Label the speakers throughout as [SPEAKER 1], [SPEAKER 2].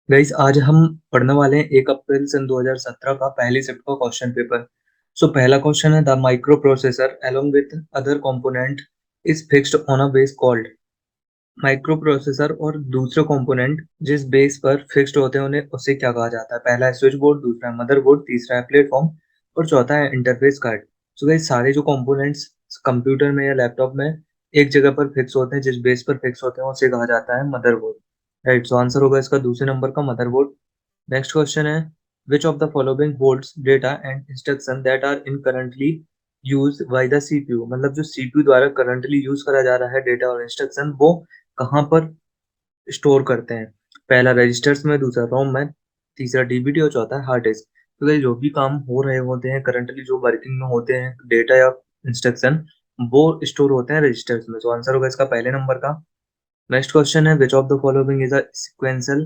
[SPEAKER 1] Guys आज हम पढ़ने वाले हैं 1 अप्रैल सन 2017 का पहली शिफ्ट का क्वेश्चन पेपर। सो पहला क्वेश्चन है the micro processor along with other component is fixed on a base called. Micro processor और दूसरे कंपोनेंट जिस बेस पर फिक्स्ड होते हैं उन्हें उसे क्या कहा जाता है। पहला है स्विच बोर्ड, दूसरा है मदरबोर्ड, तीसरा है प्लेटफॉर्म और चौथा है इंटरफेस कार्ड। सो गाइस सारे जो कंपोनेंट्स कंप्यूटर में या लैपटॉप में एक जगह पर फिक्स होते हैं, जिस बेस पर फिक्स होते हैं उसे कहा जाता है मदरबोर्ड। राइट, सो आंसर होगा इसका दूसरे नंबर का मदरबोर्ड। नेक्स्ट क्वेश्चन है which of the following holds data and instruction that are in currently use by the CPU. मतलब जो सीपीयू द्वारा करंटली यूज करा जा रहा है डेटा और इंस्ट्रक्शन वो कहाँ पर स्टोर करते हैं। पहला रजिस्टर्स में, दूसरा रोम में, तीसरा डीवीडी और चौथा हार्ड डिस्क। तो ये जो भी काम हो रहे होते हैं करंटली, जो वर्किंग में होते हैं डेटा या इंस्ट्रक्शन, वो स्टोर होते हैं रजिस्टर्स में। तो आंसर होगा इसका पहले नंबर का। नेक्स्ट क्वेश्चन है which of the following is a sequential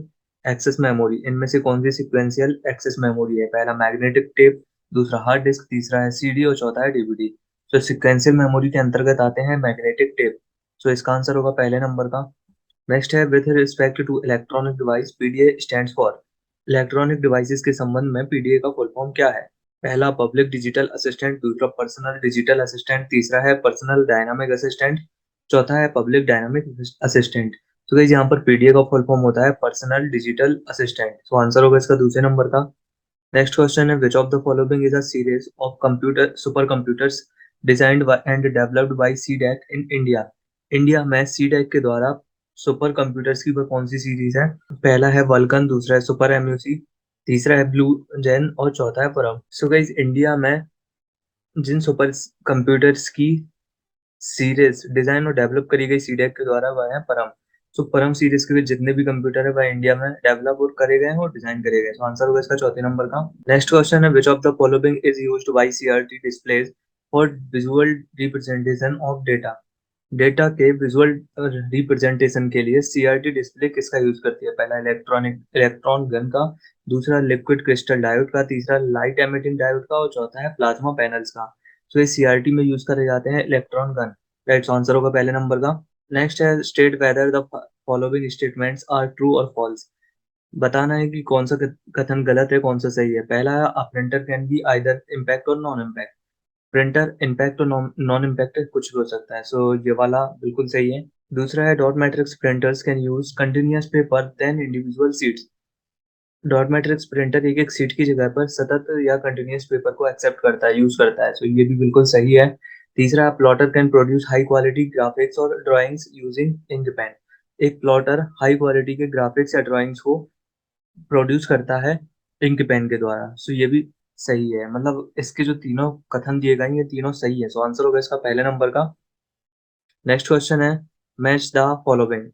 [SPEAKER 1] access memory. इनमें से कौन सी सीक्वेंशियल एक्सेस मेमोरी है। पहला मैग्नेटिक टेप, दूसरा हार्ड डिस्क, तीसरा है सीडी और चौथा है डीवीडी। तो सीक्वेंशियल मेमोरी के अंतर्गत आते हैं मैग्नेटिक टेप। तो इसका आंसर होगा पहले नंबर का। नेक्स्ट है with respect to electronic device PDA stands for. Electronic devices के संबंध में पीडीए का फुल फॉर्म क्या है। पहला पब्लिक डिजिटल असिस्टेंट, दूसरा पर्सनल डिजिटल असिस्टेंट, तीसरा है पर्सनल डायनामिक असिस्टेंट, चौथा है पब्लिक डायनामिक असिस्टेंट। तो गाइस यहाँ पर पीडीए का फुल फॉर्म होता है पर्सनल डिजिटल असिस्टेंट। तो आंसर होगा इसका दूसरे नंबर का। नेक्स्ट क्वेश्चन है which of the following is a series of computer super computers designed and developed by CDAC in India. India में सीडैक के द्वारा सुपर कंप्यूटर्स की वह कौन सी सीरीज है। पहला है वल्कन, दूसरा है सुपर एमयूसी, तीसरा है ब्लू जेन और चौथा है परम। सो गाइस इंडिया में जिन सुपर कंप्यूटर्स की सीरीज डिजाइन और डेवलप करी गई सीडैक के द्वारा वह है परम। सो परम सीरीज के जितने भी कंप्यूटर है वह इंडिया में डेवलप और करे गए हैं और डिजाइन करे गए। सो आंसर होगा इसका चौथे नंबर का। नेक्स्ट क्वेश्चन है which of the following is used by CRT displays for visual representation of data. Data के विजुअल रिप्रेजेंटेशन के लिए सीआरटी डिस्प्ले किसका यूज करती है। पहला इलेक्ट्रॉन गन का, दूसरा लिक्विड क्रिस्टल डायोड का, तीसरा लाइट एमिटिंग डायोड का और चौथा है प्लाज्मा पैनल्स का। तो ये सीआरटी में यूज करे जाते हैं इलेक्ट्रॉन गन। राइट, आंसर होगा पहले नंबर का। नेक्स्ट है state whether the following statements are true और फॉल्स। बताना है कि कौन सा कथन गलत है, कौन सा सही है। पहला है a printer can be either impact और नॉन इम्पैक्ट। प्रिंटर इम्पैक्ट और नॉन इम्पैक्ट कुछ भी हो सकता है, सो ये वाला बिल्कुल सही है। दूसरा है dot matrix printers can use continuous paper than individual sheets. Dot matrix printer एक एक सीट की जगह पर सतत या कंटिन्यूअस पेपर को एक्सेप्ट करता है, यूज करता है, सो ये भी बिल्कुल सही है। तीसरा, plotter can produce high quality graphics और ड्राइंग्स यूजिंग इंक पेन। एक प्लॉटर हाई क्वालिटी के ग्राफिक्स या ड्राइंग्स को प्रोड्यूस करता है इंक पेन के द्वारा। सो ये भी सही है, मतलब इसके जो तीनों कथन दिए गए हैं ये तीनों सही है। सो आंसर होगा इसका पहले नंबर का। नेक्स्ट क्वेश्चन है मैच द फॉलोइंग।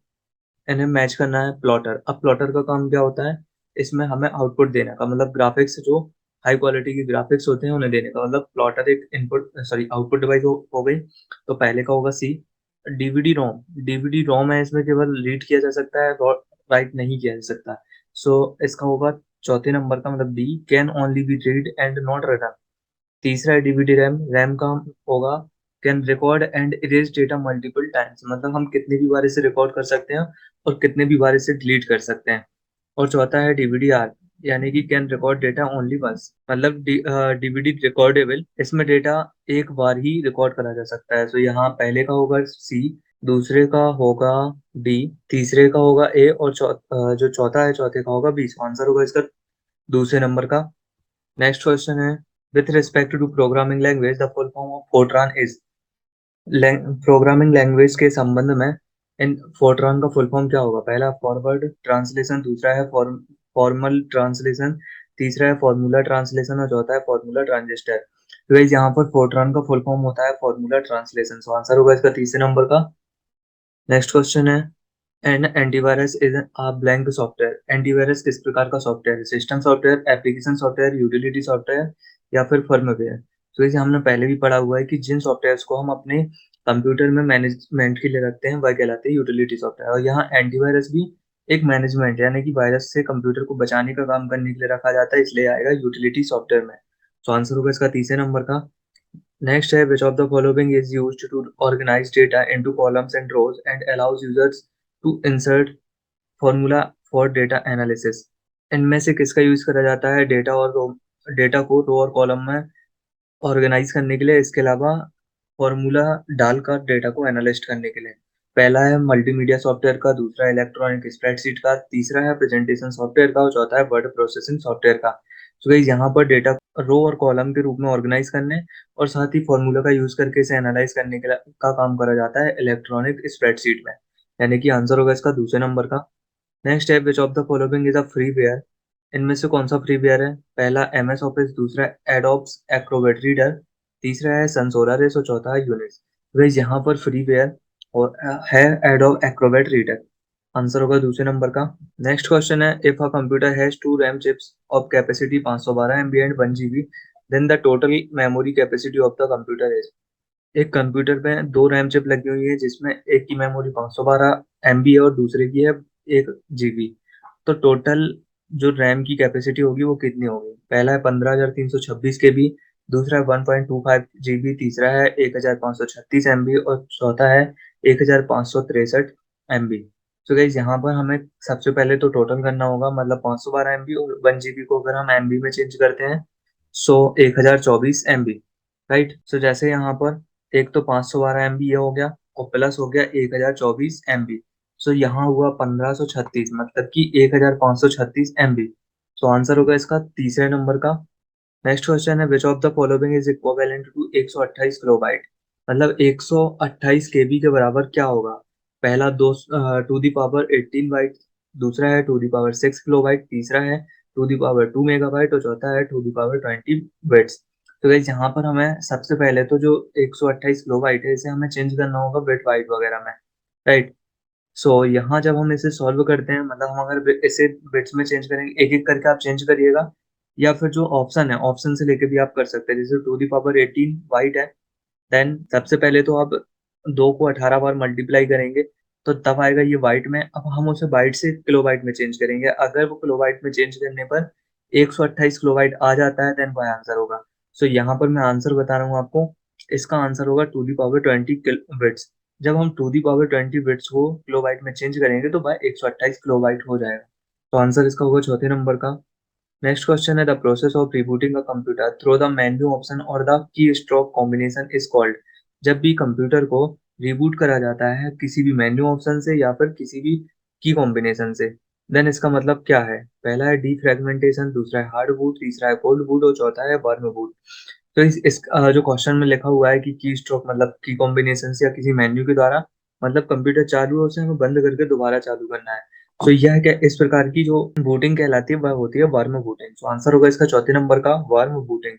[SPEAKER 1] इन्हें मैच करना है प्लॉटर। अब प्लॉटर का काम क्या होता है, इसमें हमें आउटपुट देने का, मतलब ग्राफिक्स जो हाई क्वालिटी की ग्राफिक्स होते हैं उन्हें देने का, मतलब प्लॉटर एक इनपुट सॉरी आउटपुट डिवाइस हो गई। तो पहले का होगा सी। डीवीडी रोम, डीवीडी रोम है, इसमें केवल रीड किया जा सकता है, राइट नहीं किया जा सकता। सो इसका होगा चौथे नंबर का, मतलब D, can only be read and not written. तीसरा है डीवीडी रैम, रैम का होगा can record and erase data multiple times, मतलब हम कितने भी बार इसे रिकॉर्ड कर सकते हैं और कितने भी बार इसे डिलीट कर सकते हैं। और चौथा है डीवीडी आर, यानी कि can record data only once, मतलब डीवीडी रिकॉर्डेबल, इसमें डेटा एक बार ही रिकॉर्ड करा जा सकता है। तो यहाँ पहले का होगा सी, दूसरे का होगा डी, तीसरे का होगा ए और जो चौथा है चौथे का होगा बी। आंसर होगा इसका दूसरे नंबर का। नेक्स्ट क्वेश्चन है with respect to programming language the full form of FORTRAN is. Programming language के संबंध में इन फोर्ट्रान का फुल फॉर्म क्या होगा। पहला फॉरवर्ड ट्रांसलेशन, दूसरा है फॉर्मल ट्रांसलेशन, तीसरा है फॉर्मूला ट्रांसलेशन और चौथा है फॉर्मूला ट्रांजिस्टर। तो गाइस यहाँ पर फोर्ट्रान का फुल फॉर्म होता है फॉर्मूला ट्रांसलेशन। सो आंसर होगा इसका तीसरे नंबर का। नेक्स्ट क्वेश्चन है an antivirus is a blank software. Antivirus किस प्रकार का सॉफ्टवेयर है। System software, application software, utility software या फिर फर्मवेयर। तो इसे हमने पहले भी पढ़ा हुआ है कि जिन सॉफ्टवेयर्स को हम अपने कंप्यूटर में मैनेजमेंट के लिए रखते हैं वह कहलाते हैं यूटिलिटी सॉफ्टवेयर। और यहाँ एंटीवायरस भी एक मैनेजमेंट यानी कि वायरस से कंप्यूटर को बचाने का काम करने के लिए रखा जाता है, इसलिए आएगा यूटिलिटी सॉफ्टवेयर में। तो आंसर होगा इसका तीसरे नंबर का। Next है which of the following is used to organize data into columns and rows and allows users to insert formula for data analysis। इनमें से किसका यूज करा जाता है डेटा को रो और कॉलम में ऑर्गेनाइज करने के लिए, इसके अलावा फॉर्मूला डालकर डेटा को एनालिस्ट करने के लिए? पहला है मल्टीमीडिया सॉफ्टवेयर का, दूसरा इलेक्ट्रॉनिक स्प्रेडशीट का, तीसरा है प्रेजेंटेशन सॉफ्टवेयर का और चौथा है वर्ड प्रोसेसिंग सॉफ्टवेयर का। तो गाइस यहाँ पर डेटा रो और कॉलम के रूप में ऑर्गेनाइज करने और साथ ही फॉर्मूला का यूज करके इसे एनालाइज करने का काम करा जाता है इलेक्ट्रॉनिक स्प्रेडशीट में, यानी कि आंसर होगा इसका दूसरे नंबर का। नेक्स्ट है which of the following is a freeware? इनमें से कौन सा फ्रीवेयर है? पहला एमएस ऑफिस, दूसरा एडोब्स एक्रोबैट रीडर, तीसरा है संसोरा रेस और चौथा है यूनिक्स। गाइस यहाँ पर फ्रीवेयर और है एडोब एक्रोबैट रीडर, आंसर होगा दूसरे नंबर का। नेक्स्ट क्वेश्चन है if a computer has two RAM chips of capacity 512 MB and 1 GB then the total memory capacity of the computer is? एक computer में दो रैम चिप लगी हुई है जिसमें एक की मेमोरी 512 एमबी है और दूसरे की है 1 जीबी। तो टोटल जो रैम की कैपेसिटी होगी वो कितनी होगी? पहला है 15,326 केबी, दूसरा है 1.25 जीबी, तीसरा है 1,536 एमबी और चौथा है 1,563 एमबी। तो गाइस यहाँ पर हमें सबसे पहले तो टोटल करना होगा, मतलब 512 एमबी और 1 जीबी को अगर हम एमबी में चेंज करते हैं सो 1,024 एमबी। राइट। सो जैसे यहाँ पर एक तो 512 एमबी ये हो गया और प्लस हो गया 1,024 एमबी। सो यहाँ हुआ 1,536, मतलब कि 1,536 एमबी। सो आंसर होगा इसका तीसरे नंबर का। नेक्स्ट क्वेश्चन है which of the following is equivalent to 128 kilobyte? मतलब 128 केबी के बराबर क्या होगा? पहला दो टू दी पावर 18 बाइट, दूसरा है टू दी पावर 6 किलोबाइट, तीसरा है टू दी पावर 2 मेगाबाइट और चौथा है टू दी पावर 20 बिट्स। तो गाइस यहाँ पर हमें सबसे पहले तो जो 128 किलोबाइट है इसे हमें चेंज करना होगा बिट बाइट वगैरह में। राइट। सो यहाँ जब हम इसे सॉल्व करते हैं, मतलब हम अगर इसे बिट्स में चेंज करेंगे, एक एक करके आप चेंज करिएगा, या फिर जो ऑप्शन है ऑप्शन से लेके भी आप कर सकते हैं। जैसे टू दी पावर 18 वाइट है, देन सबसे पहले तो आप 2 को 18 बार मल्टीप्लाई करेंगे तो तब आएगा ये वाइट में। अब हम उसे बाइट से किलोबाइट में चेंज करेंगे, अगर वो किलोबाइट में चेंज करने पर 128 किलोबाइट आ जाता है देन वह आंसर होगा। सो यहाँ पर मैं आंसर बता रहा हूँ आपको, इसका आंसर होगा टू दी पावर 20 बिट्स। जब हम टू दी पावर 20 बिट्स को किलोबाइट में चेंज करेंगे तो वह 128 किलोबाइट हो जाएगा। तो आंसर इसका होगा चौथे नंबर का। नेक्स्ट क्वेश्चन है the process of rebooting a computer through the menu option or the keystroke combination is called? जब भी कंप्यूटर को रिबूट करा जाता है किसी भी मेन्यू ऑप्शन से या फिर किसी भी की कॉम्बिनेशन से, देन इसका मतलब क्या है? पहला है डीफ्रेगमेंटेशन, दूसरा है हार्ड बूट, तीसरा है कोल्ड बूट और चौथा है वर्म बूट। तो जो क्वेश्चन में लिखा हुआ है कि की स्ट्रोक मतलब की कॉम्बिनेशन से या किसी मेन्यू के द्वारा, मतलब कंप्यूटर चालू है उसे हमें बंद करके दोबारा चालू करना है। तो यह क्या इस प्रकार की जो बूटिंग कहलाती है वह होती है वर्म बूटिंग। तो आंसर होगा इसका चौथे नंबर का वर्म बूटिंग।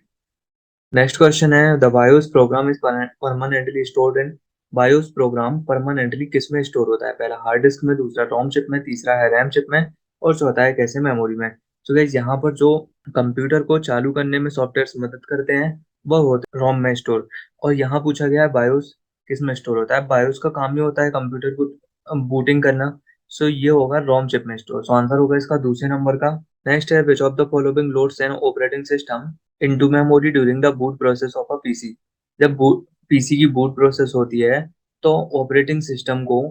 [SPEAKER 1] नेक्स्ट क्वेश्चन है the BIOS program is permanently stored in? BIOS program permanently किस में स्टोर होता है? पहला हार्ड डिस्क में, दूसरा रोम चिप में, तीसरा है रैम चिप में और चौथा है कैसे मेमोरी में। तो गाइस यहाँ पर जो कंप्यूटर को चालू करने में सॉफ्टवेयर मदद करते हैं वह होता है रोम में स्टोर। और यहाँ पूछा गया है बायोस किस में स्टोर होता है? बायोस का काम ही होता है कंप्यूटर को बूटिंग करना। सो ये होगा रोम चिप में स्टोर। सो आंसर होगा इसका दूसरे नंबर का। नेक्स्ट है which of the following loads an operating system into memory during the boot process of a PC? जब पीसी की बूट प्रोसेस होती है तो ऑपरेटिंग सिस्टम को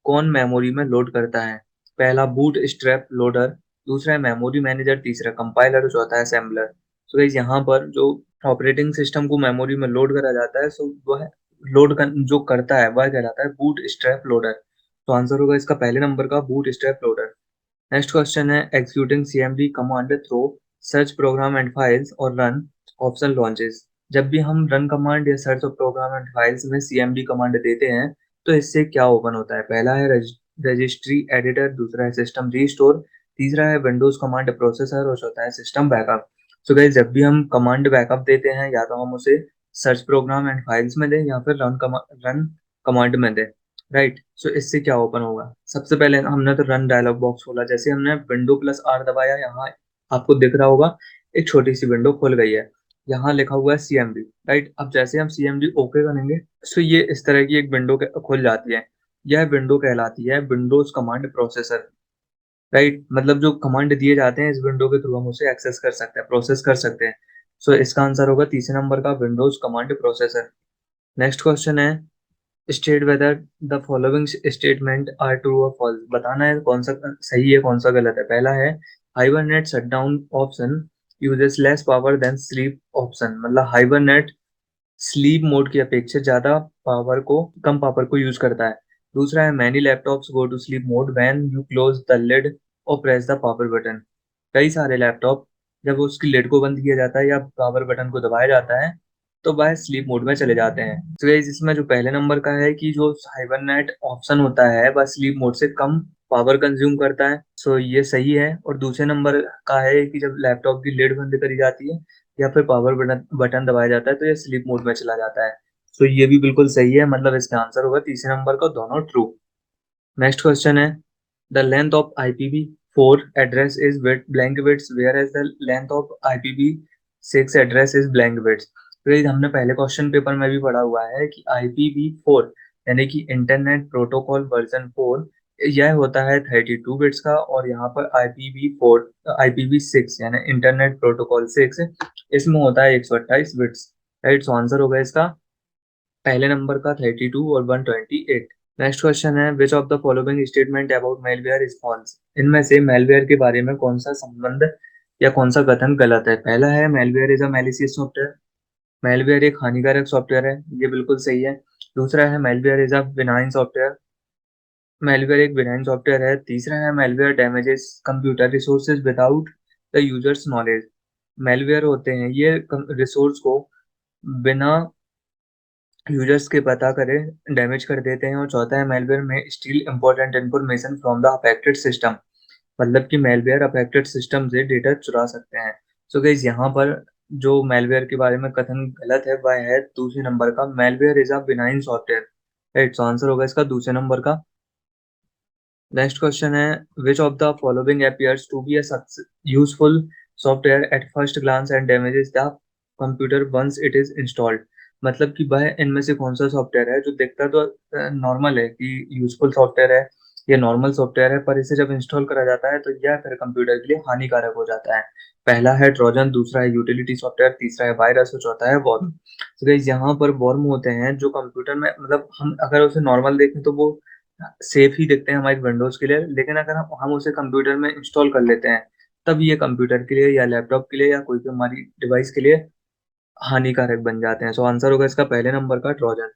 [SPEAKER 1] कौन मेमोरी में लोड करता है? पहला बूट स्ट्रैप लोडर, दूसरा है मेमोरी मैनेजर, तीसरा कंपाइलर और चौथा है असेंबलर। तो गाइस यहाँ पर जो ऑपरेटिंग सिस्टम को मेमोरी में लोड करा जाता है सो वह जो करता है वह कहलाता है बूट स्ट्रैप लोडर। तो आंसर होगा इसका पहले नंबर का bootstrap loader. Next question है executing CMD command through search program and files और रन ऑप्शन लॉन्चेस? जब भी हम रन कमांड या सर्च प्रोग्राम एंड फाइल्स में सीएमडी कमांड देते हैं तो इससे क्या ओपन होता है? पहला है रजिस्ट्री एडिटर, दूसरा है सिस्टम रीस्टोर, तीसरा है विंडोज कमांड प्रोसेसर और चौथा है सिस्टम बैकअप। सो गाइस जब भी हम कमांड बैकअप देते हैं या तो हम उसे सर्च प्रोग्राम एंड फाइल्स में दें या फिर रन कमांड में दें। राइट। सो इससे क्या ओपन होगा? सबसे पहले हमने तो रन डायलॉग बॉक्स खोला, जैसे हमने विंडो प्लस आर दबाया यहाँ आपको दिख रहा होगा एक छोटी सी विंडो खुल गई है, यहाँ लिखा हुआ है सीएमडी। राइट। अब जैसे हम सीएमडी ओके करेंगे सो ये इस तरह की एक विंडो खुल जाती है। यह विंडो कहलाती है विंडोज कमांड प्रोसेसर। राइट। मतलब जो कमांड दिए जाते हैं इस विंडो के थ्रू हम उसे एक्सेस कर सकते हैं, प्रोसेस कर सकते हैं। सो इसका आंसर होगा तीसरे नंबर का Windows command processor. Next question है state whether the following statement are true और फॉल्स? बताना है कौन सा सही है कौन सा गलत है। पहला है hibernate shutdown option uses less power than sleep option, मतलब हाइबरनेट स्लीप मोड की अपेक्षा ज्यादा कम पावर को यूज करता है। दूसरा है many laptops go to sleep mode when you close the lid और प्रेस द पावर बटन। कई सारे लैपटॉप जब उसकी लिड को बंद किया जाता है या पावर बटन को दबाया जाता है तो वह स्लीप मोड में चले जाते हैं। तो गाइस इसमें जो पहले नंबर का है कि जो हाइबरनेट ऑप्शन होता है वह स्लीप मोड से कम पावर कंज्यूम करता है, सो ये सही है। और दूसरे नंबर का है कि जब लैपटॉप की लिड बंद करी जाती है या फिर पावर बटन बटन दबाया जाता है तो ये स्लीप मोड में चला जाता है। सो ये भी बिल्कुल सही है, मतलब इसका आंसर होगा तीसरे नंबर का, दोनों ट्रू। नेक्स्ट क्वेश्चन है the length of IPv4 address is blank bits whereas the length of IPv6 address is blank bits। तो ये हमने पहले क्वेश्चन पेपर में भी पढ़ा हुआ है कि IPv4 यानी कि इंटरनेट प्रोटोकॉल वर्जन 4 यह होता है 32 बिट्स का, और यहाँ पर IPv6 यानी इंटरनेट प्रोटोकॉल 6 इसमें होता है 128 बिट्स। राइट, सो आंसर होगा इसका पहले नंबर का 32 और 128। नेक्स्ट क्वेश्चन है which of the following statement about malware is false. इनमें से मेलवेयर के बारे में कौन सा संबंध या कौन सा कथन गलत है। पहला है malware is a malicious software, malware एक हानिकारक सॉफ्टवेयर है, ये बिल्कुल सही है। दूसरा है malware is a benign software, malware एक बिनाइन सॉफ्टवेयर है। तीसरा है malware damages computer resources without the users knowledge, malware होते हैं ये रिसोर्स को बिना यूजर्स के पता करे डैमेज कर देते हैं। और चौथा है मेलवेयर में steel important information from the affected system, मतलब कि मेलवेयर अफेक्टेड सिस्टम से डेटा चुरा सकते हैं। सो गाइस यहाँ पर जो मेलवेयर के बारे में कथन गलत है वह है दूसरे नंबर का, malware is a benign software. Right, so answer होगा इसका दूसरे नंबर का। नेक्स्ट क्वेश्चन है which of the following appears to be a useful software at first glance and damages the computer once it is installed, मतलब कि वह इनमें से कौन सा सॉफ्टवेयर है जो दिखता तो नॉर्मल है कि यूजफुल सॉफ्टवेयर है या नॉर्मल सॉफ्टवेयर है, पर इसे जब इंस्टॉल करा जाता है तो यह फिर कंप्यूटर के लिए हानिकारक हो जाता है। पहला है ट्रोजन, दूसरा है यूटिलिटी सॉफ्टवेयर, तीसरा है वायरस और चौथा है वॉर्म। तो गाइस यहाँ पर वॉर्म होते हैं जो कंप्यूटर में, मतलब हम अगर उसे नॉर्मल देखें तो वो सेफ ही दिखते हैं हमारे विंडोज के लिए, लेकिन अगर हम उसे कंप्यूटर में इंस्टॉल कर लेते हैं तब ये कंप्यूटर के लिए या लैपटॉप के लिए या कोई भी हमारी डिवाइस के लिए हानिकारक बन जाते हैं। सो आंसर होगा इसका पहले नंबर का ट्रोजन।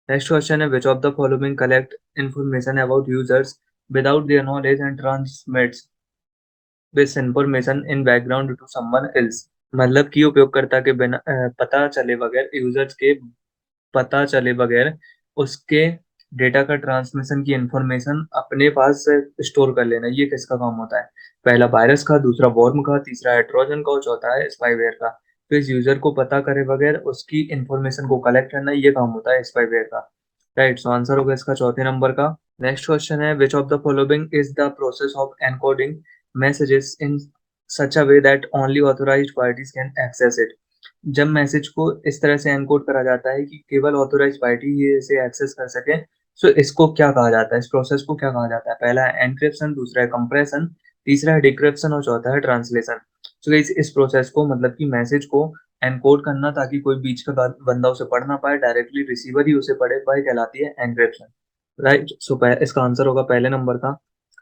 [SPEAKER 1] नेक्स्ट क्वेश्चन है which of the following collect information about users without their knowledge and transmits this information in background to someone else, मतलब कि उपयोगकर्ता के बिना पता चले बगैर यूजर्स के पता चले बगैर उसके डेटा का ट्रांसमिशन की इंफॉर्मेशन अपने पास स्टोर कर लेना, ये किसका काम होता है। पहला वायरस का, दूसरा वॉर्म का, तीसरा है ट्रोजन का और चौथा है स्पाईवेयर का। तो इस यूजर को पता करे बगैर उसकी इंफॉर्मेशन को कलेक्ट करना ये काम होता है स्पाईवेयर का। राइट, सो आंसर होगा इसका चौथे नंबर का। नेक्स्ट क्वेश्चन है which of the following is the process of encoding messages in such a way that only authorised parties can access it, जब मैसेज को इस तरह से एनकोड करा जाता है कि केवल ऑथोराइज पार्टी ही इसे एक्सेस कर सके, सो इसको क्या कहा जाता है, इस प्रोसेस को क्या कहा जाता है। पहला है एनक्रिप्शन, दूसरा है कंप्रेशन, तीसरा है डिक्रिप्शन और चौथा है ट्रांसलेशन। सो इस प्रोसेस को, मतलब कि मैसेज को एनकोड करना ताकि कोई बीच का बंदा उसे पढ़ ना पाए, डायरेक्टली रिसीवर ही उसे पढ़े पाए, कहलाती है एनक्रिप्शन। राइट, सो इसका आंसर होगा पहले नंबर का।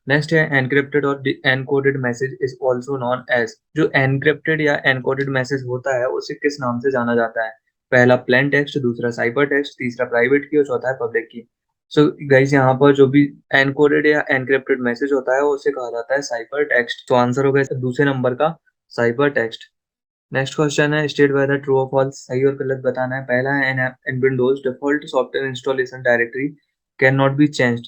[SPEAKER 1] नेक्स्ट है एनक्रिप्टेड और encoded message is also known as, जो एनक्रिप्टेड या एनकोडेड मैसेज होता है उसे किस नाम से जाना जाता है। पहला प्लेन टेक्स्ट, दूसरा साइबर टेक्स्ट, तीसरा प्राइवेट की और चौथा है पब्लिक की। सो गाइस यहाँ पर जो भी एनकोडेड या एनक्रिप्टेड मैसेज होता है उसे कहा जाता है साइबर टेक्स्ट। तो आंसर होगा दूसरे नंबर का साइबर टेक्स्ट। नेक्स्ट क्वेश्चन है स्टेट वेदर ट्रू और फॉल्स, सही और गलत बताना है। पहला है in Windows default software installation directory cannot be changed,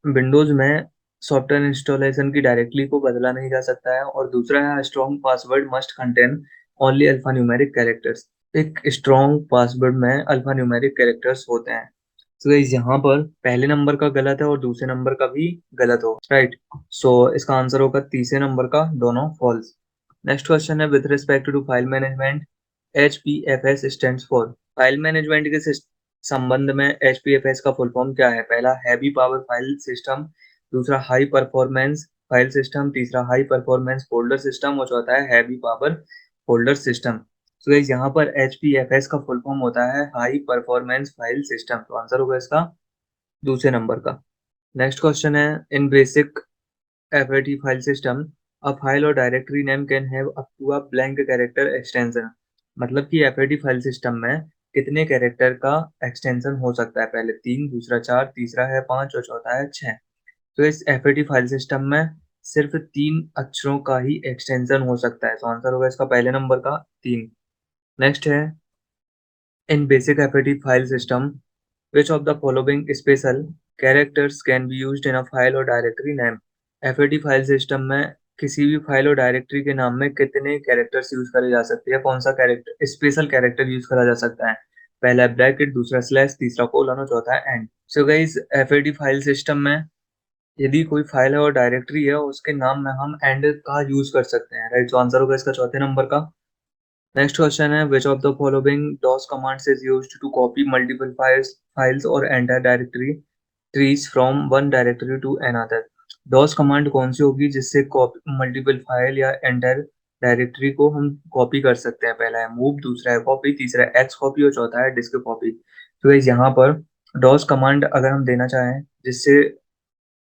[SPEAKER 1] Windows में सॉफ्टवेयर इंस्टॉलेशन की डायरेक्टली को बदला नहीं जा सकता है। और दूसरा है strong password must contain only alphanumeric characters, एक स्ट्रॉन्ग पासवर्ड में अल्फा न्यूमेरिक कैरेक्टर्स होते हैं। तो गाइस यहाँ पर पहले नंबर का गलत है और दूसरे नंबर का भी गलत हो। राइट, सो इसका आंसर होगा तीसरे नंबर का, दोनों फॉल्स। नेक्स्ट क्वेश्चन है with respect to file management HPFS stands for, file management के संबंध में HPFS का फुल फॉर्म क्या है। पहला हैवी पावर फाइल सिस्टम, दूसरा हाई परफॉर्मेंस फाइल सिस्टम, तीसरा हाई परफॉर्मेंस फोल्डर सिस्टम और चौथा है हैवी पावर फोल्डर सिस्टम। तो गाइस यहाँ पर HPFS का फुल फॉर्म होता है हाई परफॉर्मेंस फाइल सिस्टम, तो आंसर होगा इसका दूसरे नंबर का। नेक्स्ट क्वेश्चन है in basic FAT file system a file और directory name can have up to a blank character extension. मतलब कि एफएटी फाइल सिस्टम में कितने कैरेक्टर का एक्सटेंशन हो सकता है? पहले 3, दूसरा 4, तीसरा है 5 और चौथा है 6। तो इस एफएटी फाइल सिस्टम में सिर्फ 3 अक्षरों का ही एक्सटेंशन हो सकता है। तो आंसर होगा इसका पहले नंबर का 3। नेक्स्ट है, in basic FAT file system which of the following special characters can be used in a file or directory name? FAT file system में किसी भी फाइल और डायरेक्टरी के नाम में कितने कैरेक्टर्स यूज करे जा सकते हैं? कौन सा कैरेक्टर स्पेशल कैरेक्टर यूज करा जा सकता है? पहला है ब्रैकेट, दूसरा स्लैश, तीसरा कोलन और चौथा है and. So guys, FAT file system में यदि कोई फाइल है और डायरेक्टरी है उसके नाम में हम एंड का यूज कर सकते हैं, राइट? तो आंसर होगा इसका चौथे नंबर का। नेक्स्ट क्वेश्चन है, which of the following DOS commands is used to copy multiple files or entire directory trees from one directory to another? DOS command कौन सी होगी जिससे कॉपी मल्टीपल फाइल या एंटायर डायरेक्टरी को हम copy कर सकते हैं? पहला है मूव, दूसरा है कॉपी, तीसरा है एक्स कॉपी और चौथा है डिस्क कॉपी। तो गाइस यहाँ पर डॉस कमांड अगर हम देना चाहें जिससे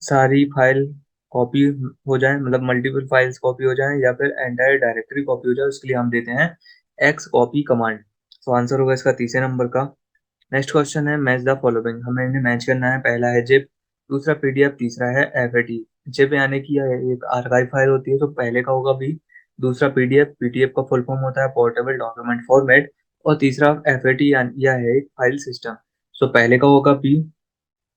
[SPEAKER 1] सारी फाइल कॉपी हो जाए, मतलब मल्टीपल फाइल्स कॉपी हो जाए या फिर एंटायर डायरेक्टरी कॉपी हो जाए, उसके लिए हम देते हैं एक्स कॉपी कमांड। तो आंसर होगा इसका तीसरे नंबर का। नेक्स्ट क्वेश्चन है, मैच द फॉलोइंग। हमें इन्हें मैच करना है। पहला है जिप, दूसरा पीडीएफ, तीसरा है एफएटी। जिप यानी कि यह एक आर्काइव फाइल होती है, तो पहले का होगा बी। दूसरा पीडीएफ, पीडीएफ का फुल फॉर्म होता है पोर्टेबल डॉक्यूमेंट फॉर्मेट। और तीसरा एफएटी, यह है एक फाइल सिस्टम। सो पहले का होगा बी,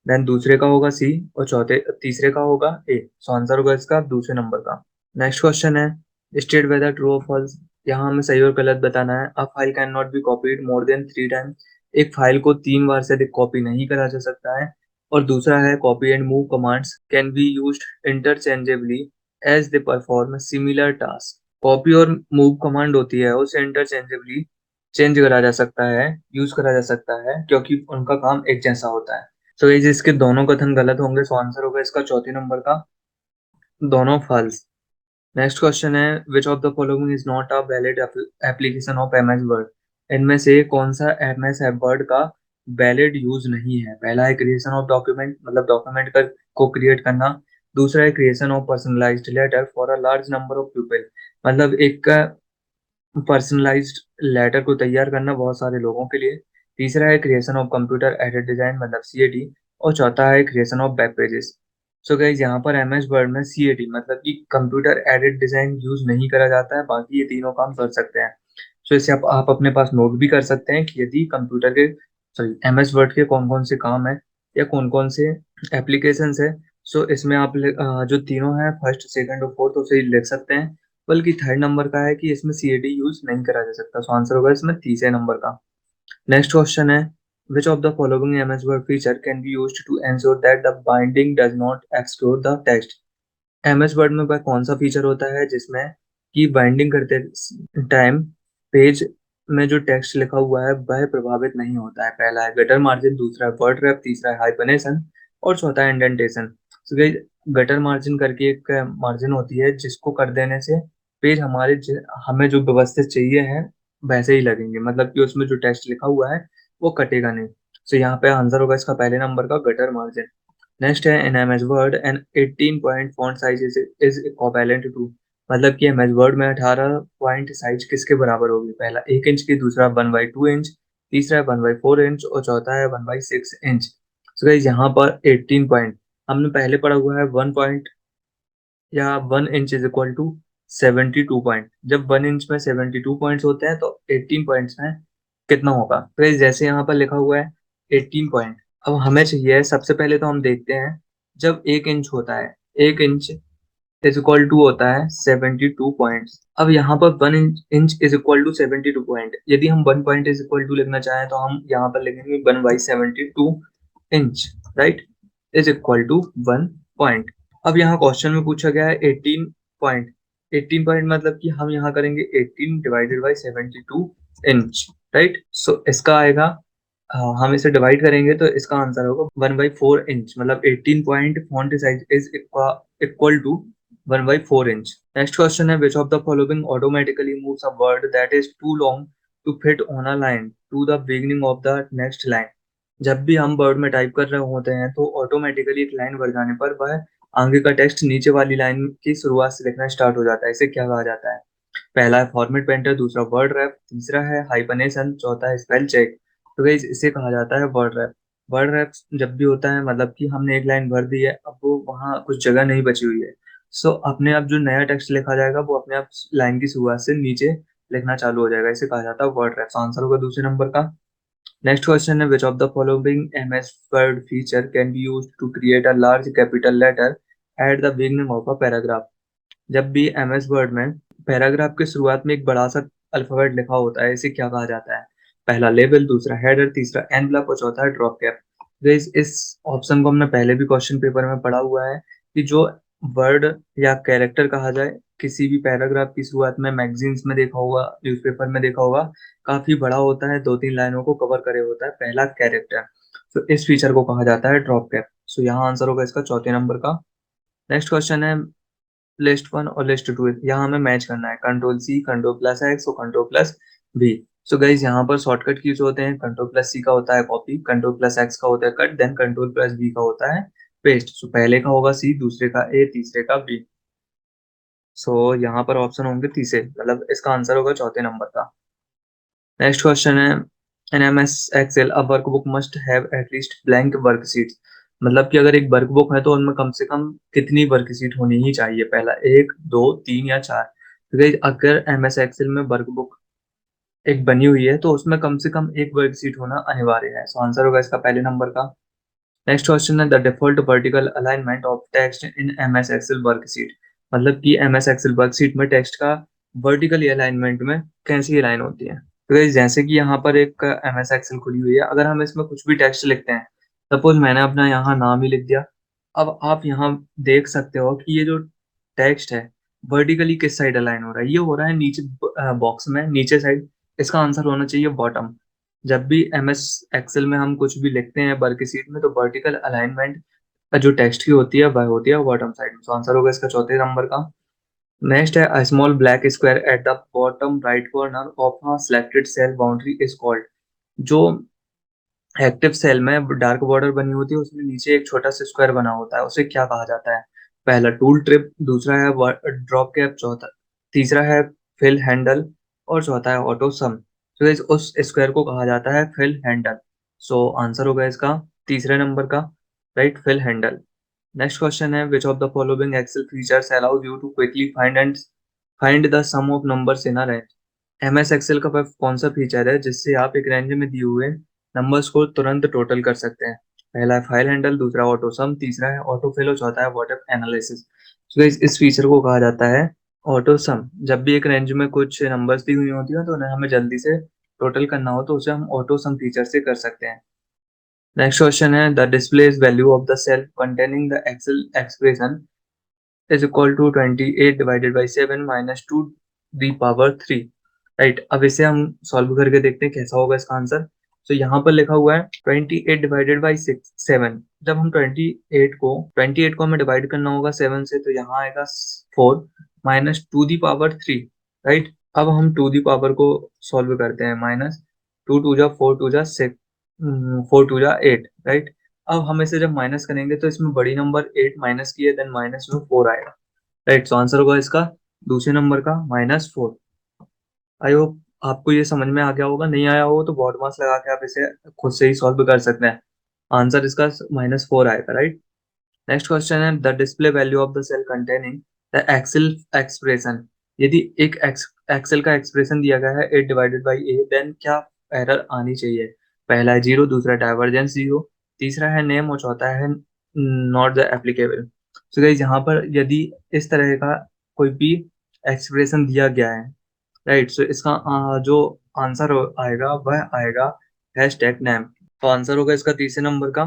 [SPEAKER 1] देन दूसरे का होगा सी और चौथे तीसरे का होगा ए। सो आंसर होगा इसका दूसरे नंबर का। नेक्स्ट क्वेश्चन है, स्टेट वेदर ट्रू और फॉल्स। यहाँ हमें सही और गलत बताना है। A file can not be copied more than 3 time. एक फाइल को 3 बार से अधिक कॉपी नहीं करा जा सकता है। और दूसरा है, copy and move commands can be used interchangeably as they perform similar task. Copy और मूव कमांड होती है उसे इंटरचेंजेबली चेंज करा जा सकता है, यूज करा जा सकता है, क्योंकि उनका काम एक जैसा होता है। सो गाइस, इसके दोनों कथन गलत होंगे। सो आंसर होगा इसका चौथे नंबर का दोनों फॉल्स। नेक्स्ट क्वेश्चन है, which of the following is not a valid application of MS Word. इनमें से कौन सा एमएस वर्ड का वैलिड यूज नहीं है? पहला है क्रिएशन ऑफ डॉक्यूमेंट, मतलब डॉक्यूमेंट को क्रिएट करना। दूसरा है creation of personalised letter for a large number of people, मतलब एक पर्सनलाइज्ड लेटर को तैयार करना बहुत सारे लोगों के लिए। तीसरा है creation of computer aided design, मतलब सीएडी। और चौथा है creation of web pages. So guys, यहाँ पर एमएस वर्ड में सीएडी मतलब कि कंप्यूटर एडेड डिजाइन यूज नहीं करा जाता है, बाकी ये तीनों काम कर सकते हैं। सो इसे आप अपने पास नोट भी कर सकते हैं कि यदि कंप्यूटर के सॉरी एमएस वर्ड के कौन कौन से काम है या कौन कौन से एप्लीकेशंस है। सो इसमें आप जो तीनों हैं, फर्स्ट सेकंड और फोर्थ, उसे लिख सकते हैं। बल्कि थर्ड नंबर का है कि इसमें सीएडी यूज नहीं करा जा सकता। सो आंसर होगा इसमें तीसरे नंबर का। नेक्स्ट क्वेश्चन है, which of the following MS Word feature can be used to ensure that the binding does not exclude the text. MS Word में वह कौन सा फीचर होता है जिसमें कि बाइंडिंग करते टाइम पेज में जो टेक्स्ट लिखा हुआ है वह प्रभावित नहीं होता है? पहला है गटर मार्जिन, दूसरा है वर्ड रैप, तीसरा है हाइपनेशन और चौथा है इंडेंटेशन। गटर मार्जिन करके एक मार्जिन होती है जिसको कर देने से पेज हमें जो व्यवस्थित चाहिए है वैसे ही लगेंगे, मतलब कि उसमें जो टेक्स्ट लिखा हुआ है वो कटेगा नहीं। तो यहाँ पे आंसर होगा इसका पहले नंबर का गटर मार्जिन। नेक्स्ट है, in MS Word an 18 point font size is equivalent to. मतलब कि एमएस वर्ड में 18 पॉइंट साइज किसके बराबर होगी? पहला 1 इंच की, दूसरा 1/2 इंच, तीसरा 1/4 इंच और चौथा है 1/6 इंच। तो गाइस, यहाँ पर 18 पॉइंट हमने पहले पढ़ा हुआ है 1 पॉइंट या 1 inch is equal to 72 point. जब 1 इंच में 72 पॉइंट्स होते हैं तो 18 पॉइंट्स में कितना होगा? तो गाइस, जैसे यहाँ पर लिखा हुआ है 18 पॉइंट, अब हमें चाहिए सबसे पहले तो हम देखते हैं जब 1 इंच होता है, 1 इंच इज इक्वल टू होता है 72 पॉइंट्स। अब यहाँ पर 1 inch is equal to 72 point, यदि हम 1 पॉइंट इज इक्वल टू लिखना चाहें तो हम यहाँ पर लिखेंगे 1/72 inch, right, is equal to 1 point. अब यहाँ क्वेश्चन में पूछा गया है 18 पॉइंट। 18 पॉइंट मतलब कि हम यहाँ करेंगे 18 डिवाइडेड बाई 72 इंच, राइट। सो इसका आएगा, हम इसे डिवाइड करेंगे तो इसका आंसर होगा 1/4 इंच, मतलब 18 point font size is equal to 1/4 inch. Next question है, which of the following automatically moves a word that is too long to fit on a line to the beginning of the next line. जब भी हम word में type कर रहे होते हैं तो ऑटोमेटिकली एक लाइन बढ़ जाने पर वह आगे का टेक्स्ट नीचे वाली लाइन की शुरुआत से लिखना स्टार्ट हो जाता है, इसे क्या कहा जाता है? पहला है फॉर्मेट पेंटर, दूसरा वर्ड रैप, तीसरा है हाइपनेशन, चौथा है स्पेल चेक। तो गाइस इसे कहा जाता है वर्ड रैप। वर्ड रैप जब भी होता है मतलब कि हमने एक लाइन भर दी है, अब वो वहाँ कुछ जगह नहीं बची हुई है, सो अपने आप जो नया टेक्स्ट लिखा जाएगा वो अपने आप लाइन की शुरुआत से नीचे लिखना चालू हो जाएगा, इसे कहा जाता है वर्ड रैप। आंसर होगा दूसरे नंबर का। नेक्स्ट क्वेश्चन है, which of the following MS Word feature can be used to create a large capital letter at the beginning of a paragraph? जब भी एमएस वर्ड में पैराग्राफ के शुरुआत में एक बड़ा सा अल्फाबेट लिखा होता है, इसे क्या कहा जाता है? पहला लेबल, दूसरा हेडर, तीसरा एंड ब्लॉक और चौथा है ड्रॉप कैप। गाइस इस ऑप्शन को हमने पहले भी क्वेश्चन पेपर में पढ़ा हुआ है कि जो वर्ड या कैरेक्टर कहा जाए किसी भी पैराग्राफ की शुरुआत में, मैगजीन्स में देखा होगा, न्यूज़पेपर में देखा होगा, काफी बड़ा होता है, 2-3 लाइनों को कवर करे होता है पहला कैरेक्टर। तो इस फीचर को कहा जाता है ड्रॉप कैप। सो यहाँ आंसर होगा इसका चौथे नंबर का। नेक्स्ट क्वेश्चन है, लिस्ट वन और लिस्ट टू, यहाँ हमें मैच करना है control C, control plus X और control plus B. So guys यहाँ पर शॉर्टकट कीज होते हैं, कंट्रोल प्लस सी का होता है कॉपी, कंट्रोल प्लस एक्स का होता है cut, then control plus B का होता है पेस्ट। सो पहले का होगा सी, दूसरे का ए, तीसरे का बी। सो यहाँ पर ऑप्शन होंगे तीसरे, मतलब इसका आंसर होगा चौथे नंबर का। नेक्स्ट क्वेश्चन है, in M S Excel a workbook must have at least blank worksheet. मतलब कि अगर एक वर्कबुक है तो उनमें कम से कम कितनी वर्कशीट होनी ही चाहिए? पहला एक, दो, तीन या चार? तो guys, अगर एम एस एक्सेल में वर्कबुक एक बनी हुई है तो उसमें कम से कम एक वर्कशीट होना अनिवार्य है। सो आंसर होगा इसका पहले नंबर का। नेक्स्ट क्वेश्चन है, the default vertical alignment of text in M S Excel worksheet. मतलब कि एम एस एक्सेल वर्कशीट में टेक्स्ट का वर्टिकल अलाइनमेंट में कैसी अलाइन होती है? तो guys, जैसे कि यहाँ पर एक एम एस एक्सेल खुली हुई है, अगर हम इसमें कुछ भी टेक्स्ट लिखते हैं, सपोज मैंने अपना यहाँ नाम ही लिख दिया, अब आप यहाँ देख सकते हो कि ये जो टेक्स्ट है वर्टिकली किस साइड अलाइन हो रहा है? ये हो रहा है नीचे बॉक्स में, नीचे साइड। इसका आंसर होना चाहिए बॉटम। जब भी एम एस एक्सेल में हम कुछ भी लिखते हैं वर्कशीट में, तो वर्टिकल अलाइनमेंट जो टेक्स्ट की होती है वह होती है बॉटम साइड में। तो आंसर होगा इसका चौथे नंबर का। नेक्स्ट है, a small black square at the bottom right corner of a selected cell boundary is called. जो एक्टिव सेल में डार्क बॉर्डर बनी होती है उसमें नीचे एक छोटा सा स्क्वायर बना होता है, उसे क्या कहा जाता है? पहला टूल ट्रिप, दूसरा है ड्रॉप कैप, चौथा तीसरा है फिल हैंडल और चौथा है ऑटो सम। तो इस उस स्क्वायर को कहा जाता है फिल हैंडल। सो आंसर होगा इसका तीसरे नंबर का, right, fill handle. Next question है, which of the following Excel features allows you to quickly find the sum of numbers in a range? MS Excel का वह कौन सा फीचर है जिससे आप एक रेंज में दिए हुए नंबर्स को तुरंत टोटल कर सकते हैं? पहला है फाइल हैंडल, दूसरा ऑटो सम, तीसरा है ऑटो फिल और चौथा है व्हाट इफ एनालिसिस। तो इस फीचर को कहा जाता है ऑटो सम। जब भी एक रेंज में कुछ नंबर्स दी हुई होती है तो उन्हें हमें जल्दी से टोटल करना हो तो उसे हम ऑटो सम फीचर से कर सकते हैं। नेक्स्ट क्वेश्चन है, the displayed value of the cell containing the Excel expression is equal to 28 divided by 7 minus 2 the power 3। Right, अब इसे हम सॉल्व करके देखते हैं कैसा होगा इसका आंसर। तो यहाँ पर लिखा हुआ है 28 डिवाइडेड बाई 7। जब हम 28 को हमें डिवाइड करना होगा 7 से, तो यहाँ आएगा 4 माइनस 2 दी पावर 3। राइट, अब हम 2 दी पावर को सॉल्व करते हैं, माइनस 2 टू जा 4 टू जा 6, 4 टू जा 8। राइट, अब हम इसे जब माइनस करेंगे तो इसमें बड़ी नंबर 8 माइनस की है, देन माइनस में 4 आएगा। राइट, तो आंसर होगा इसका दूसरे नंबर का -4। आई होप आपको ये समझ में आ गया होगा, नहीं आया हो तो बॉड मास लगा के आप इसे खुद से ही सॉल्व कर सकते हैं। आंसर इसका -4 आएगा, राइट। नेक्स्ट क्वेश्चन है, the display value of the cell containing the Excel expression. यदि एक एक्सेल का एक्सप्रेशन दिया गया है 8 डिवाइडेड बाई ए, देन क्या एरर आनी चाहिए? पहला है 0, दूसरा डाइवर्जेंस 0, तीसरा है नेम और चौथा है नॉट द एप्लीकेबल। तो गाइस यहाँ पर यदि इस तरह का कोई भी एक्सप्रेशन दिया गया है, राइट, सो इसका जो आंसर आएगा वह आएगा हैशटैग नेम। तो आंसर होगा इसका तीसरे नंबर का।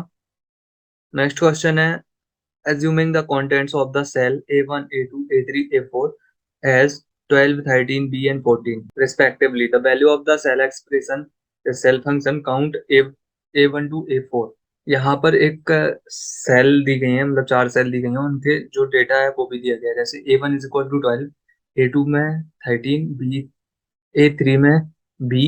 [SPEAKER 1] नेक्स्ट क्वेश्चन है, assuming the contents of the cell A1, A2, A3, A4 as 12, 13, B and 14 respectively, the value of the cell expression the cell function count A1 to A4। यहाँ पर एक cell दी गई है, मतलब 4 cell दी गई हैं, उनके जो डेटा है वो भी दिया गया है। जैसे A1 is equal to 12, A2 में 13, बी A3 में बी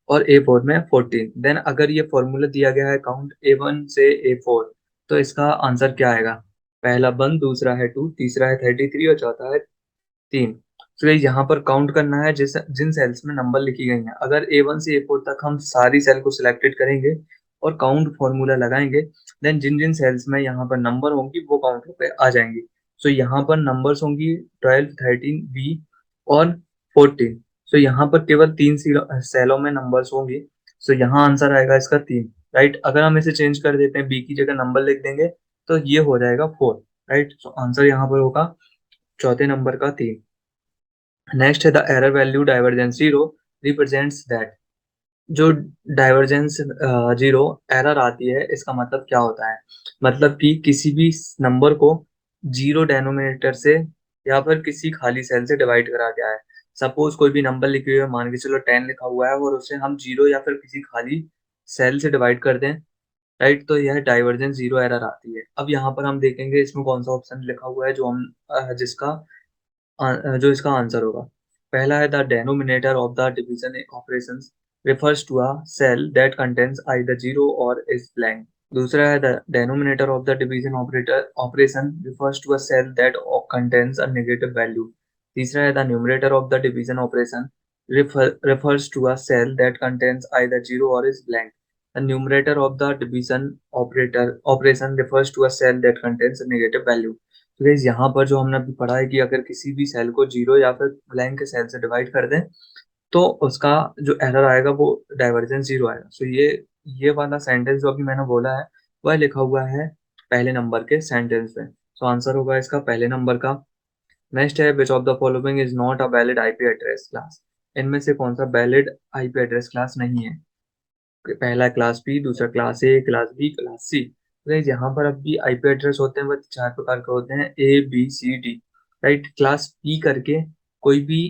[SPEAKER 1] और A4 में 14। देन अगर ये फॉर्मूला दिया गया है काउंट A1 से A4, तो इसका आंसर क्या आएगा? पहला 1, दूसरा है 2, तीसरा है 33 और चौथा है 3। तो गाइस यहाँ पर काउंट करना है जिन सेल्स में नंबर लिखी गई हैं। अगर A1 से A4 तक हम सारी सेल को सिलेक्टेड करेंगे और काउंट फॉर्मूला लगाएंगे, देन जिन जिन सेल्स में यहाँ पर नंबर होंगी वो काउंट होकर आ जाएंगी। सो यहाँ पर नंबर्स होंगी 12, 13, B और 14। सो यहाँ पर केवल 3 सेलों में नंबर्स होंगी। सो यहाँ आंसर आएगा इसका 3। राइट, अगर हम इसे चेंज कर देते हैं, बी की जगह नंबर लिख देंगे तो ये हो जाएगा 4। राइट, सो आंसर यहाँ पर होगा चौथे नंबर का 3। नेक्स्ट है the error value divergence zero represents that. जो डाइवर्जेंस जीरो एरर आती है, इसका मतलब क्या होता है? मतलब कि किसी भी नंबर को जीरो डेनोमिनेटर से या फिर किसी खाली सेल से डिवाइड करा गया है। सपोज कोई भी नंबर लिखी हुई है, मान के चलो 10 लिखा हुआ है, और उसे हम जीरो या फिर किसी खाली सेल से डिवाइड कर दें, राइट, तो यह डाइवर्जेंस जीरो एरर आती है। अब यहाँ पर हम देखेंगे इसमें कौन सा ऑप्शन लिखा हुआ है जो हम जो इसका आंसर होगा। पहला है the denominator of the division operations refers to a cell that contains either zero or is blank. दूसरा है the denominator of the division operation refers to a cell that contains a negative value. तीसरा है the numerator of the division operation refers to a cell that contains either zero or is blank. The numerator of the division operation refers to a cell that contains a negative value. तो guys यहाँ पर जो हमने अभी पढ़ा है कि अगर किसी भी सेल को जीरो या फिर ब्लैंक के सेल से डिवाइड कर दें तो उसका जो एरर आएगा वो डाइवर्जेंस जीरो आएगा। सो ये वाला सेंटेंस जो अभी मैंने बोला है वह लिखा हुआ है पहले नंबर के सेंटेंस में। सो आंसर होगा इसका पहले नंबर का। नेक्स्ट है which of the following is not a valid IP address class. इनमें से कौन सा वैलिड आईपी एड्रेस क्लास नहीं है? पहला क्लास बी, दूसरा class A, class B, class C. तो यहाँ पर अभी आईपी एड्रेस होते हैं वह 4 प्रकार के होते हैं, A B C D। Right, class B करके कोई भी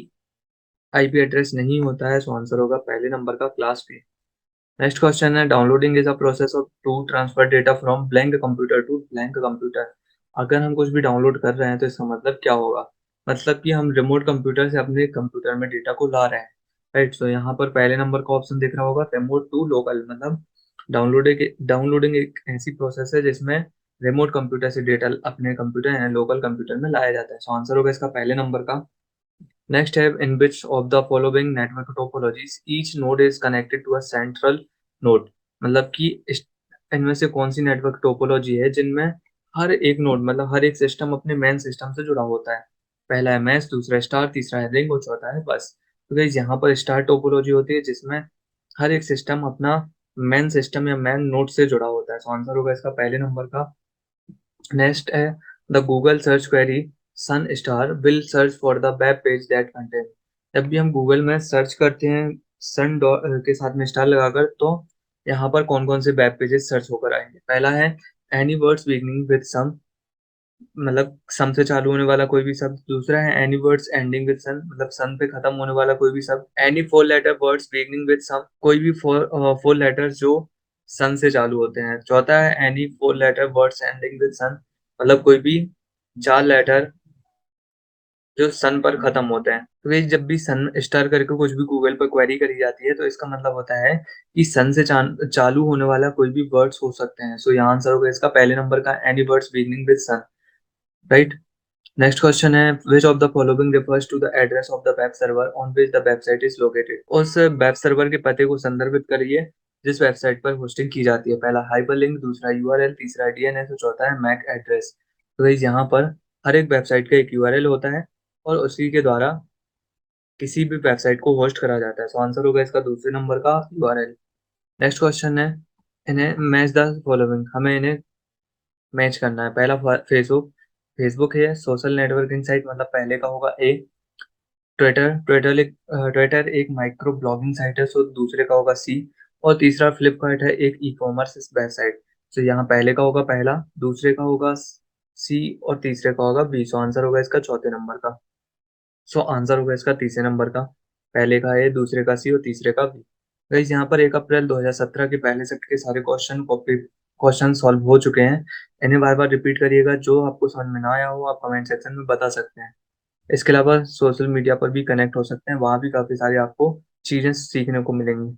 [SPEAKER 1] आईपी एड्रेस नहीं होता है। सो आंसर होगा पहले नंबर का क्लास बी। नेक्स्ट क्वेश्चन है downloading is a process of to transfer data from blank computer to blank computer. अगर हम कुछ भी डाउनलोड कर रहे हैं तो इसका मतलब क्या होगा? मतलब कि हम रिमोट कंप्यूटर से अपने कंप्यूटर में डेटा को ला रहे हैं। राइट, सो यहाँ पर पहले नंबर का ऑप्शन दिख रहा होगा रिमोट टू लोकल। मतलब डाउनलोडिंग एक ऐसी प्रोसेस है जिसमें रिमोट कंप्यूटर से डेटा अपने कंप्यूटर या लोकल कंप्यूटर में लाया जाता है। सो आंसर होगा इसका पहले नंबर का। Next tab in which of the following network topologies each node is connected to a central node। मतलब कि इनमें से कौन सी नेटवर्क टोपोलॉजी है जिनमें हर एक नोड मतलब हर एक सिस्टम अपने मेन सिस्टम से जुड़ा होता है? पहला है मैश, दूसरा स्टार, तीसरा है रिंग और चौथा है बस। तो गाइस यहाँ पर स्टार टोपोलॉजी होती है जिसमें हर एक सिस्टम अपना मेन सिस्टम या मेन नोड से जुड़ा होता है। सो आंसर होगा इसका पहले नंबर का। नेक्स्ट है the Google search query sun star will search for the web page that contain. जब भी हम गूगल में सर्च करते हैं सन के साथ में स्टार लगाकर, तो यहाँ पर कौन कौन से वेब पेजेस सर्च होकर आएंगे? पहला है any words beginning with sum, मतलब सम से चालू होने वाला कोई भी शब्द। दूसरा है any words ending with sun, मतलब सन पे खत्म होने वाला कोई भी शब्द। Any four letter words beginning with sum, कोई भी फोर लेटर्स जो सन से चालू होते हैं। चौथा है any four letter words ending with sun, मतलब कोई भी 4 लेटर जो सन पर खत्म होते हैं। तो ये जब भी सन स्टार करके कुछ भी गूगल पर क्वेरी करी जाती है तो इसका मतलब होता है कि सन से चालू होने वाला कोई भी वर्ड्स हो सकते हैं। सो यहाँ आंसर होगा इसका पहले नंबर का any words beginning with sun. Right, next question है which of the following refers to the address of the web server on which the website is located. उस वेब सर्वर के पते को संदर्भित करिए जिस वेबसाइट पर होस्टिंग की जाती है। पहला हाइपरलिंक, दूसरा यूआरएल, तीसरा डीएनएस और चौथा है मैक एड्रेस। तो गाइस यहाँ पर हर एक वेबसाइट का एक यूआरएल होता है और उसी के द्वारा किसी भी वेबसाइट को होस्ट करा जाता है। सो आंसर होगा इसका दूसरे नंबर का यूआरएल। नेक्स्ट क्वेश्चन है इन्हें मैच द फॉलोइंग, हमें इन्हें मैच करना है। पहला फेसबुक, फेसबुक है सोशल नेटवर्किंग साइट, मतलब पहले का होगा ए। ट्विटर एक माइक्रो ब्लॉगिंग साइट है, सो दूसरे का होगा सी। और तीसरा फ्लिपकार्ट है एक ई कॉमर्स वेबसाइट। सो यहाँ पहले का होगा पहला, दूसरे का होगा सी और तीसरे का होगा बी। सो आंसर होगा इसका चौथे नंबर का। सो आंसर होगा इसका तीसरे नंबर का। पहले का ए, दूसरे का सी और तीसरे का बी। गाइस यहाँ पर 1 अप्रैल 2017 के पहले शिफ्ट के सारे क्वेश्चन सॉल्व हो चुके हैं। इन्हें बार बार रिपीट करिएगा, जो आपको समझ में ना आया हो आप कमेंट सेक्शन में बता सकते हैं। इसके अलावा सोशल मीडिया पर भी कनेक्ट हो सकते हैं, वहां भी काफी सारी आपको चीजें सीखने को मिलेंगी।